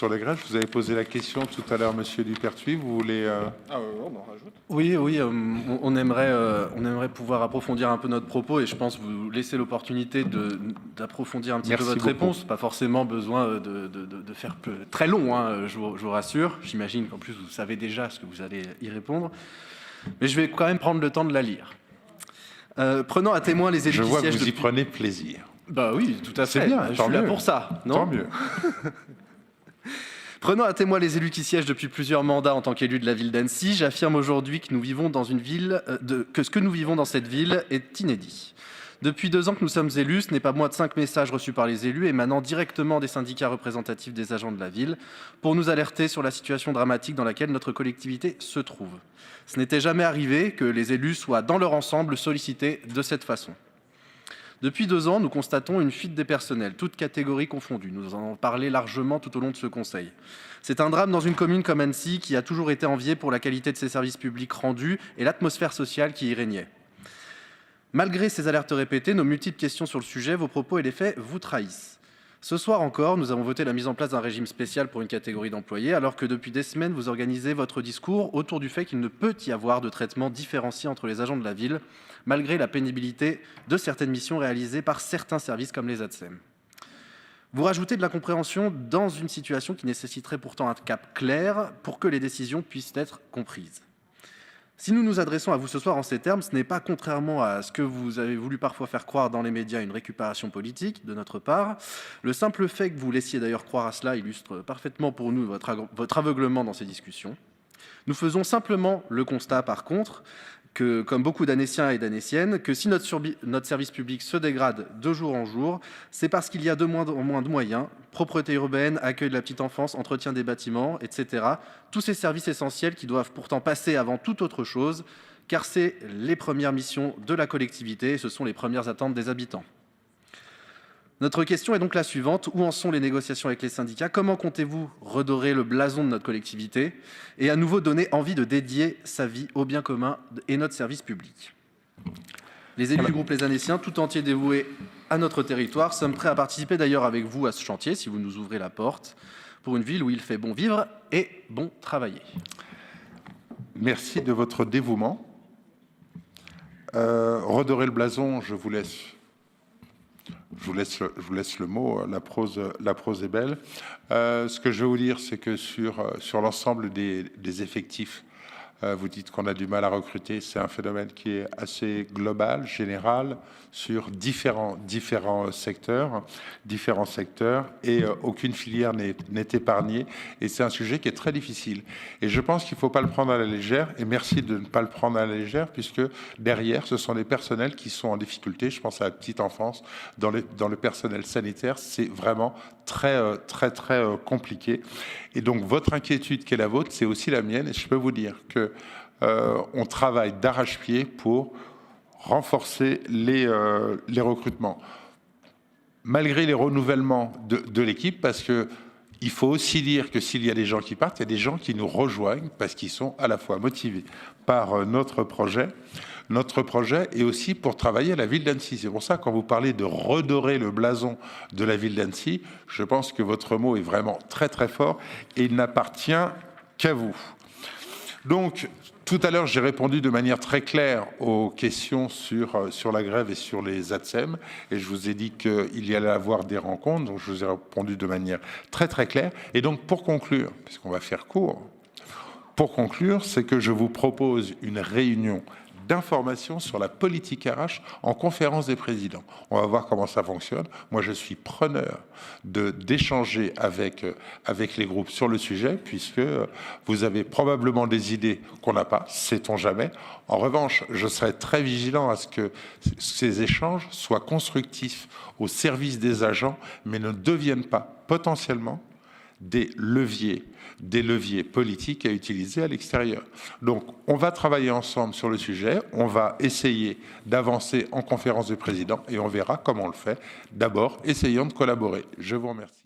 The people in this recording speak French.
sur les grèves. Vous avez posé la question tout à l'heure, Monsieur Dupertuis. Vous voulez... on en rajoute. Oui, on aimerait pouvoir approfondir un peu notre propos et je pense vous laisser l'opportunité d'approfondir un petit peu votre réponse. Pas forcément besoin de faire très long, hein, je vous rassure. J'imagine qu'en plus vous savez déjà ce que vous allez y répondre. Mais je vais quand même prendre le temps de la lire. Prenant à témoin les élus qui siègent... Je vois que vous y depuis... prenez plaisir. Bah oui, tout à fait. C'est bien, je suis là pour ça, non ? Tant mieux. Prenant à témoin les élus qui siègent depuis plusieurs mandats en tant qu'élus de la ville d'Annecy, j'affirme aujourd'hui que nous vivons dans une ville, que ce que nous vivons dans cette ville est inédit. Depuis 2 ans que nous sommes élus, ce n'est pas moins de 5 messages reçus par les élus émanant directement des syndicats représentatifs des agents de la ville pour nous alerter sur la situation dramatique dans laquelle notre collectivité se trouve. Ce n'était jamais arrivé que les élus soient dans leur ensemble sollicités de cette façon. Depuis 2 ans, nous constatons une fuite des personnels, toutes catégories confondues. Nous en avons parlé largement tout au long de ce conseil. C'est un drame dans une commune comme Annecy qui a toujours été enviée pour la qualité de ses services publics rendus et l'atmosphère sociale qui y régnait. Malgré ces alertes répétées, nos multiples questions sur le sujet, vos propos et les faits vous trahissent. Ce soir encore, nous avons voté la mise en place d'un régime spécial pour une catégorie d'employés, alors que depuis des semaines, vous organisez votre discours autour du fait qu'il ne peut y avoir de traitement différencié entre les agents de la ville, malgré la pénibilité de certaines missions réalisées par certains services comme les ATSEM. Vous rajoutez de la compréhension dans une situation qui nécessiterait pourtant un cap clair pour que les décisions puissent être comprises. Si nous nous adressons à vous ce soir en ces termes, ce n'est pas, contrairement à ce que vous avez voulu parfois faire croire dans les médias, une récupération politique de notre part. Le simple fait que vous laissiez d'ailleurs croire à cela illustre parfaitement pour nous votre aveuglement dans ces discussions. Nous faisons simplement le constat, par contre, que, comme beaucoup d'Annéciens et d'Annéciennes, que si notre service public se dégrade de jour en jour, c'est parce qu'il y a de moins en moins de moyens, propreté urbaine, accueil de la petite enfance, entretien des bâtiments, etc. Tous ces services essentiels qui doivent pourtant passer avant toute autre chose, car c'est les premières missions de la collectivité et ce sont les premières attentes des habitants. Notre question est donc la suivante. Où en sont les négociations avec les syndicats ? Comment comptez-vous redorer le blason de notre collectivité et à nouveau donner envie de dédier sa vie au bien commun et notre service public ? Les élus du groupe Les Annéciens, tout entiers dévoués à notre territoire, sommes prêts à participer d'ailleurs avec vous à ce chantier, si vous nous ouvrez la porte, pour une ville où il fait bon vivre et bon travailler. Merci de votre dévouement. Redorer le blason, je vous laisse le mot, la prose est belle. Ce que je vais vous dire, c'est que sur l'ensemble des effectifs, vous dites qu'on a du mal à recruter. C'est un phénomène qui est assez global, général, sur différents secteurs, et aucune filière n'est épargnée. Et c'est un sujet qui est très difficile. Et je pense qu'il ne faut pas le prendre à la légère. Et merci de ne pas le prendre à la légère, puisque derrière, ce sont des personnels qui sont en difficulté. Je pense à la petite enfance. Dans le personnel sanitaire, c'est vraiment très compliqué. Et donc, votre inquiétude qui est la vôtre, c'est aussi la mienne. Et je peux vous dire que on travaille d'arrache-pied pour renforcer les recrutements. Malgré les renouvellements de l'équipe, parce que il faut aussi dire que s'il y a des gens qui partent, il y a des gens qui nous rejoignent parce qu'ils sont à la fois motivés par notre projet et aussi pour travailler à la ville d'Annecy. C'est pour ça, quand vous parlez de redorer le blason de la ville d'Annecy, je pense que votre mot est vraiment très fort et il n'appartient qu'à vous. Donc, tout à l'heure, j'ai répondu de manière très claire aux questions sur la grève et sur les ATSEM. Et je vous ai dit qu'il y allait avoir des rencontres. Donc, je vous ai répondu de manière très claire. Et donc, pour conclure, puisqu'on va faire court, c'est que je vous propose une réunion d'information sur la politique RH en conférence des présidents. On va voir comment ça fonctionne. Moi, je suis preneur d'échanger avec les groupes sur le sujet, puisque vous avez probablement des idées qu'on n'a pas, sait-on jamais. En revanche, je serai très vigilant à ce que ces échanges soient constructifs au service des agents, mais ne deviennent pas potentiellement des leviers politiques à utiliser à l'extérieur. Donc, on va travailler ensemble sur le sujet, on va essayer d'avancer en conférence de présidents et on verra comment on le fait. D'abord, essayons de collaborer. Je vous remercie.